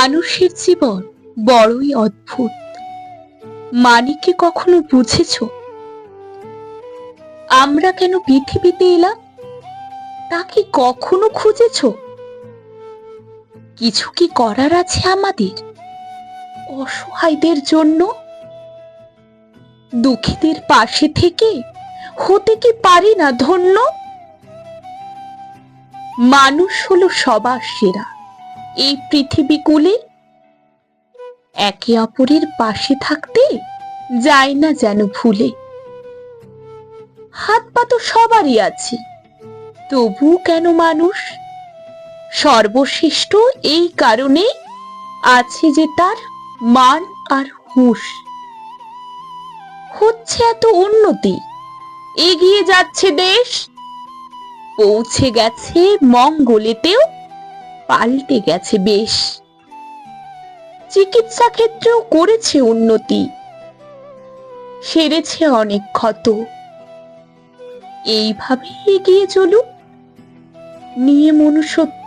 মানুষের জীবন বড়ই অদ্ভুত। মানে কি কখনো বুঝেছ আমরা কেন পৃথিবীতে এলাম? তা কি কখনো খুঁজেছ? কিছু কি করার আছে আমাদের অসহায়দের জন্য? দুঃখীদের পাশে থেকে হতে কি পারি না ধন্য? মানুষ হলো সবার সেরা এই পৃথিবী কুলে, একে অপরের পাশে থাকতে যায় না যেন ভুলে। হাত পা তো সবারই আছে, তবু কেন মানুষ সর্বশ্রেষ্ঠ এই কারণে আছে যে তার মান আর হুঁশ। হচ্ছে এত উন্নতি, এগিয়ে যাচ্ছে দেশ, পৌঁছে গেছে মঙ্গলেতেও, পাল্টে গেছে বেশ। চিকিৎসা ক্ষেত্রেও করেছে উন্নতি, সেরেছে অনেক ক্ষত। এইভাবে এগিয়ে চলুক নিয়ে মনুষ্যত্ব